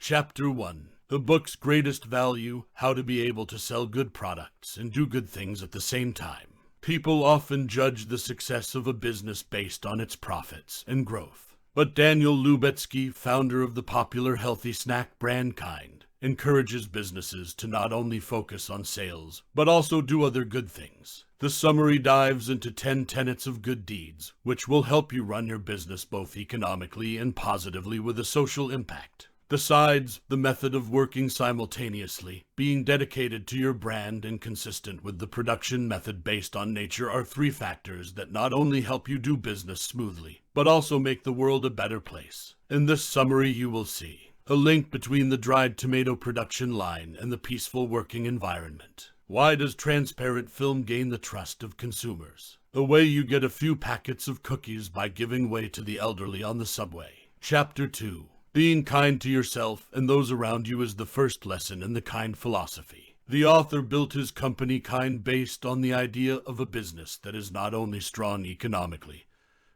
Chapter 1. The book's greatest value, how to be able to sell good products and do good things at the same time. People often judge the success of a business based on its profits and growth. But Daniel Lubetzky, founder of the popular healthy snack brand Kind, encourages businesses to not only focus on sales, but also do other good things. The summary dives into 10 tenets of good deeds, which will help you run your business both economically and positively with a social impact. Besides, the method of working simultaneously, being dedicated to your brand and consistent with the production method based on nature are 3 factors that not only help you do business smoothly, but also make the world a better place. In this summary you will see a link between the dried tomato production line and the peaceful working environment. Why does transparent film gain the trust of consumers? The way you get a few packets of cookies by giving way to the elderly on the subway. Chapter 2. Being kind to yourself and those around you is the first lesson in the Kind philosophy. The author built his company Kind based on the idea of a business that is not only strong economically,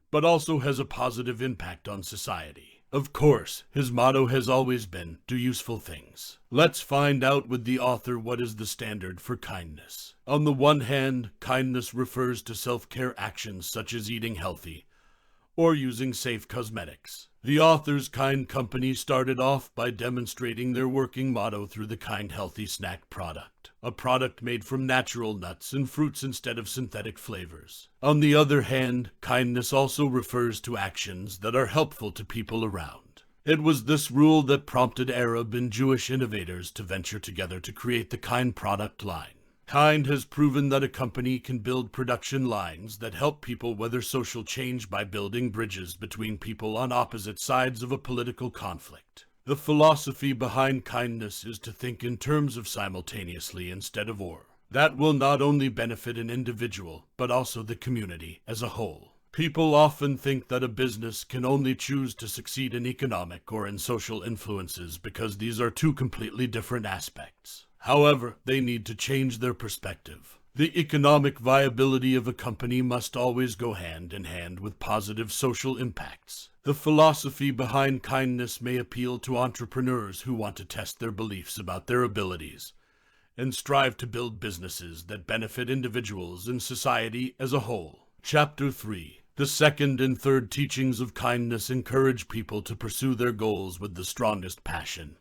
but also has a positive impact on society. Of course, his motto has always been, do useful things. Let's find out with the author what is the standard for kindness. On the one hand, kindness refers to self-care actions such as eating healthy or using safe cosmetics. The author's Kind company started off by demonstrating their working motto through the Kind Healthy Snack product, a product made from natural nuts and fruits instead of synthetic flavors. On the other hand, kindness also refers to actions that are helpful to people around. It was this rule that prompted Arab and Jewish innovators to venture together to create the Kind product line. Kind has proven that a company can build production lines that help people weather social change by building bridges between people on opposite sides of a political conflict. The philosophy behind kindness is to think in terms of simultaneously instead of or. That will not only benefit an individual, but also the community as a whole. People often think that a business can only choose to succeed in economic or in social influences because these are 2 completely different aspects. However, they need to change their perspective. The economic viability of a company must always go hand in hand with positive social impacts. The philosophy behind kindness may appeal to entrepreneurs who want to test their beliefs about their abilities and strive to build businesses that benefit individuals and society as a whole. Chapter 3. The second and third teachings of kindness encourage people to pursue their goals with the strongest passion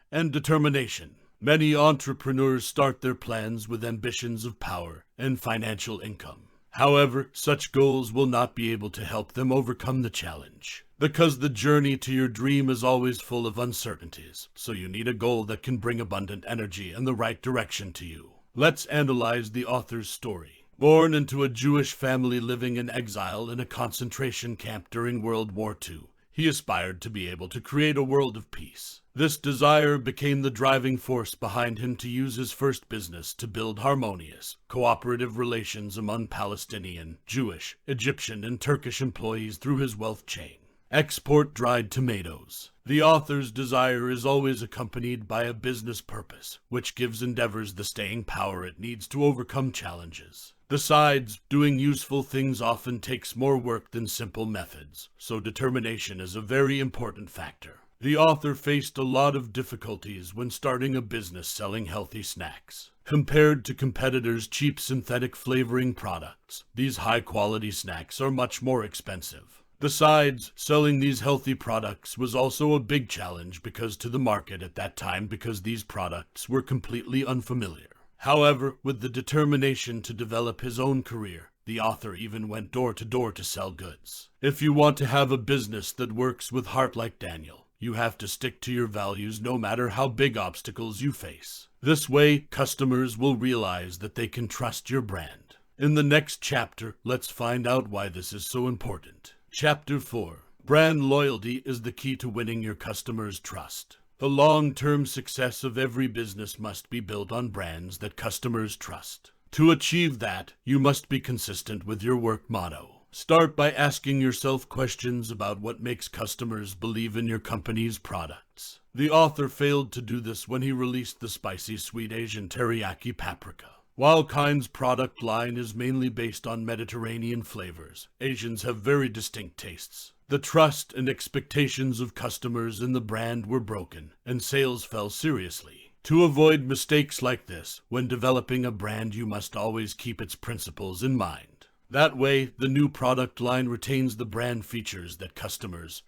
and determination. Many entrepreneurs start their plans with ambitions of power and financial income. However, such goals will not be able to help them overcome the challenge, because the journey to your dream is always full of uncertainties, so you need a goal that can bring abundant energy and the right direction to you. Let's analyze the author's story. Born into a Jewish family living in exile in a concentration camp during World War II, he aspired to be able to create a world of peace. This desire became the driving force behind him to use his first business to build harmonious, cooperative relations among Palestinian, Jewish, Egyptian, and Turkish employees through his wealth chain. Export dried tomatoes. The author's desire is always accompanied by a business purpose, which gives endeavors the staying power it needs to overcome challenges. Besides, doing useful things often takes more work than simple methods, so determination is a very important factor. The author faced a lot of difficulties when starting a business selling healthy snacks. Compared to competitors' cheap synthetic flavoring products, these high-quality snacks are much more expensive. Besides, selling these healthy products was also a big challenge to the market at that time because these products were completely unfamiliar. However, with the determination to develop his own career, the author even went door to door to sell goods. If you want to have a business that works with heart like Daniel, you have to stick to your values no matter how big obstacles you face. This way, customers will realize that they can trust your brand. In the next chapter, let's find out why this is so important. Chapter 4. Brand loyalty is the key to winning your customers' trust. The long-term success of every business must be built on brands that customers trust. To achieve that, you must be consistent with your work motto. Start by asking yourself questions about what makes customers believe in your company's products. The author failed to do this when he released the spicy sweet Asian teriyaki paprika. While Kind's product line is mainly based on Mediterranean flavors, Asians have very distinct tastes. The trust and expectations of customers in the brand were broken, and sales fell seriously. To avoid mistakes like this, when developing a brand, you must always keep its principles in mind. That way, the new product line retains the brand features that customers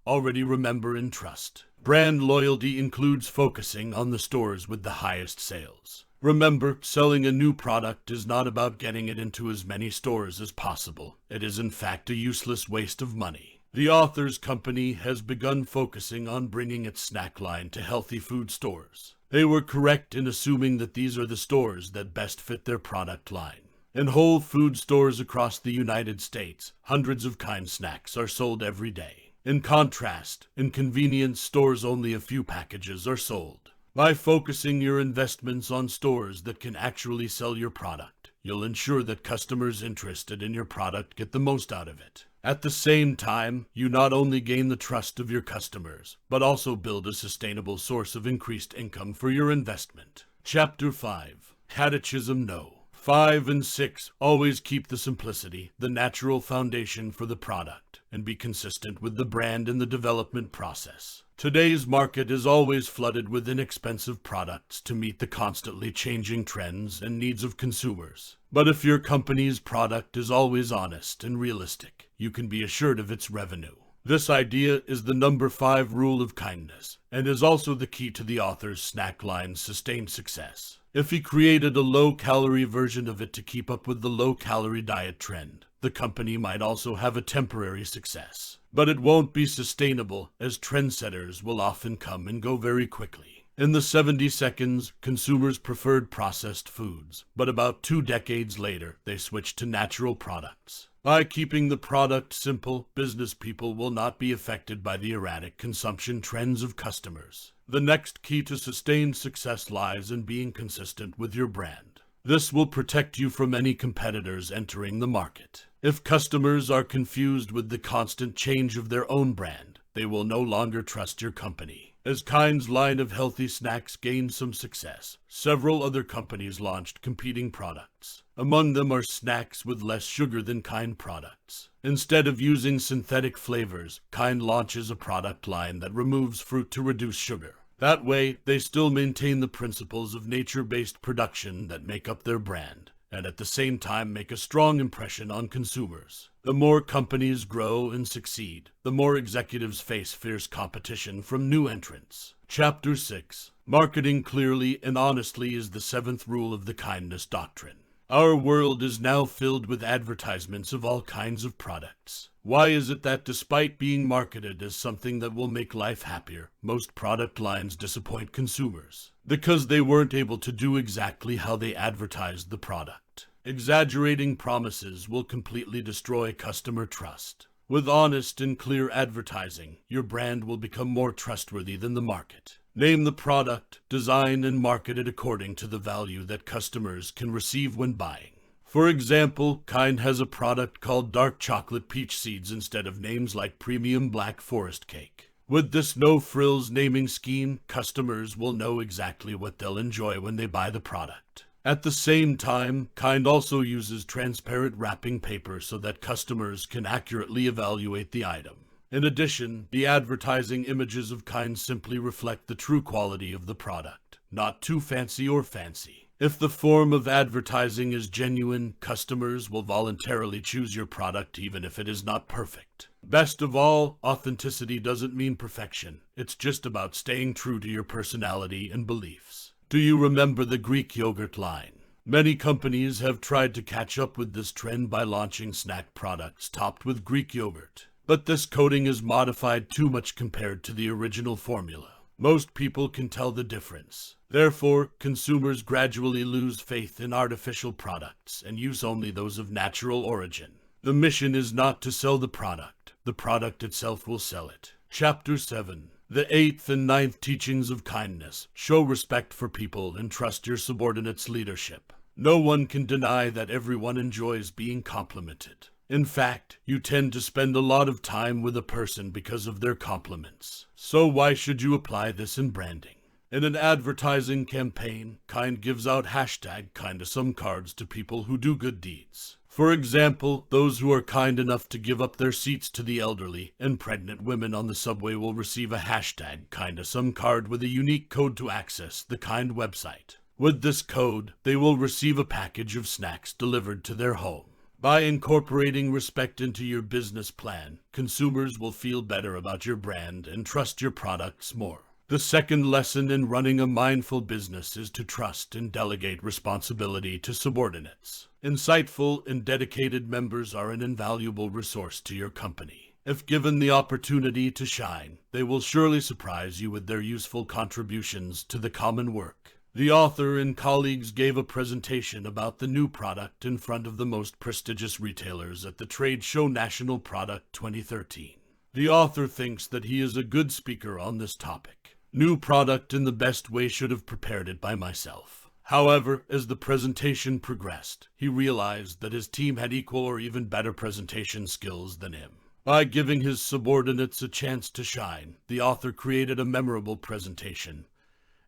already remember and trust. Brand loyalty includes focusing on the stores with the highest sales. Remember, selling a new product is not about getting it into as many stores as possible. It is in fact a useless waste of money. The author's company has begun focusing on bringing its snack line to healthy food stores. They were correct in assuming that these are the stores that best fit their product line. In whole food stores across the United States, hundreds of Kind snacks are sold every day. In contrast, in convenience stores only a few packages are sold. By focusing your investments on stores that can actually sell your product, you'll ensure that customers interested in your product get the most out of it. At the same time, you not only gain the trust of your customers, but also build a sustainable source of increased income for your investment. Chapter 5. Catechism No. 5 and 6. Always keep the simplicity, the natural foundation for the product, and be consistent with the brand in the development process. Today's market is always flooded with inexpensive products to meet the constantly changing trends and needs of consumers. But if your company's product is always honest and realistic, you can be assured of its revenue. This idea is the number 5 rule of kindness, and is also the key to the author's snack line's sustained success. If he created a low-calorie version of it to keep up with the low-calorie diet trend, the company might also have a temporary success. But it won't be sustainable, as trendsetters will often come and go very quickly. In the 70 seconds, consumers preferred processed foods, but about 2 decades later, they switched to natural products. By keeping the product simple, business people will not be affected by the erratic consumption trends of customers. The next key to sustained success lies in being consistent with your brand. This will protect you from any competitors entering the market. If customers are confused with the constant change of their own brand, they will no longer trust your company. As Kind's line of healthy snacks gained some success, several other companies launched competing products. Among them are snacks with less sugar than Kind products. Instead of using synthetic flavors, Kind launches a product line that removes fruit to reduce sugar. That way, they still maintain the principles of nature-based production that make up their brand, and at the same time make a strong impression on consumers. The more companies grow and succeed, the more executives face fierce competition from new entrants. Chapter 6. Marketing clearly and honestly is the 7th rule of the kindness doctrine. Our world is now filled with advertisements of all kinds of products. Why is it that despite being marketed as something that will make life happier, most product lines disappoint consumers? Because they weren't able to do exactly how they advertised the product. Exaggerating promises will completely destroy customer trust. With honest and clear advertising, your brand will become more trustworthy than the market. Name the product, design and market it according to the value that customers can receive when buying. For example, Kind has a product called Dark Chocolate Peach Seeds instead of names like Premium Black Forest Cake. With this no-frills naming scheme, customers will know exactly what they'll enjoy when they buy the product. At the same time, Kind also uses transparent wrapping paper so that customers can accurately evaluate the item. In addition, the advertising images of Kind simply reflect the true quality of the product, not too fancy or fancy. If the form of advertising is genuine, customers will voluntarily choose your product even if it is not perfect. Best of all, authenticity doesn't mean perfection. It's just about staying true to your personality and beliefs. Do you remember the Greek yogurt line? Many companies have tried to catch up with this trend by launching snack products topped with Greek yogurt. But this coating is modified too much compared to the original formula. Most people can tell the difference. Therefore, consumers gradually lose faith in artificial products and use only those of natural origin. The mission is not to sell the product itself will sell it. Chapter 7. The 8th and 9th teachings of kindness. Show respect for people and trust your subordinates' leadership. No one can deny that everyone enjoys being complimented. In fact, you tend to spend a lot of time with a person because of their compliments. So why should you apply this in branding? In an advertising campaign, Kind gives out #KindAsome cards to people who do good deeds. For example, those who are kind enough to give up their seats to the elderly and pregnant women on the subway will receive a hashtag #KindAsome card with a unique code to access the Kind website. With this code, they will receive a package of snacks delivered to their home. By incorporating respect into your business plan, consumers will feel better about your brand and trust your products more. The second lesson in running a mindful business is to trust and delegate responsibility to subordinates. Insightful and dedicated members are an invaluable resource to your company. If given the opportunity to shine, they will surely surprise you with their useful contributions to the common work. The author and colleagues gave a presentation about the new product in front of the most prestigious retailers at the trade show National Product 2013. The author thinks that he is a good speaker on this topic. New product in the best way should have prepared it by myself. However, as the presentation progressed, he realized that his team had equal or even better presentation skills than him. By giving his subordinates a chance to shine, the author created a memorable presentation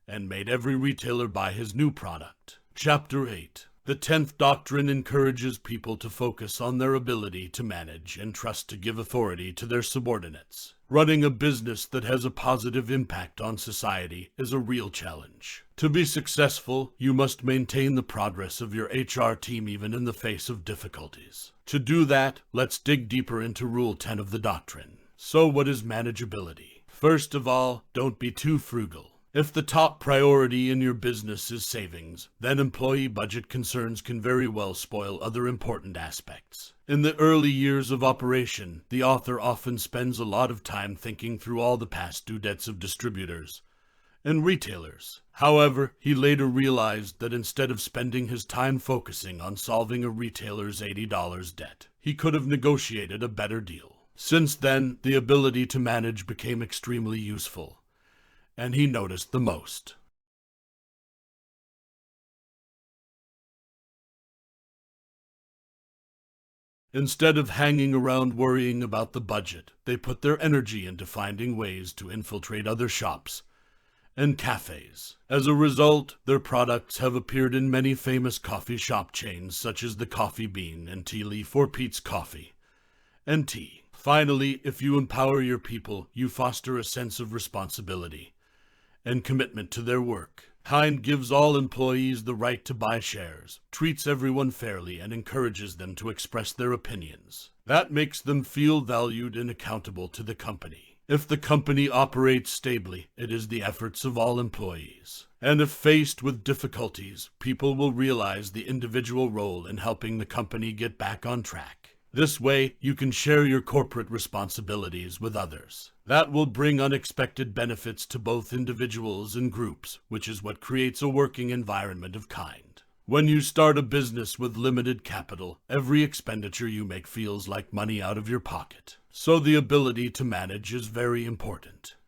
and made every retailer buy his new product. Chapter 8. The 10th doctrine encourages people to focus on their ability to manage and trust to give authority to their subordinates. Running a business that has a positive impact on society is a real challenge. To be successful, you must maintain the progress of your HR team even in the face of difficulties. To do that, let's dig deeper into Rule 10 of the doctrine. So what is manageability? First of all, don't be too frugal. If the top priority in your business is savings, then employee budget concerns can very well spoil other important aspects. In the early years of operation, the author often spends a lot of time thinking through all the past due debts of distributors and retailers. However, he later realized that instead of spending his time focusing on solving a retailer's $80 debt, he could have negotiated a better deal. Since then, the ability to manage became extremely useful, and he noticed the most. Instead of hanging around worrying about the budget, they put their energy into finding ways to infiltrate other shops and cafes. As a result, their products have appeared in many famous coffee shop chains such as the Coffee Bean and Tea Leaf or Pete's Coffee and Tea. Finally, if you empower your people, you foster a sense of responsibility and commitment to their work. Kind gives all employees the right to buy shares, treats everyone fairly, and encourages them to express their opinions. That makes them feel valued and accountable to the company. If the company operates stably, it is the efforts of all employees. And if faced with difficulties, people will realize the individual role in helping the company get back on track. This way, you can share your corporate responsibilities with others. That will bring unexpected benefits to both individuals and groups, which is what creates a working environment of kind. When you start a business with limited capital, every expenditure you make feels like money out of your pocket. So the ability to manage is very important.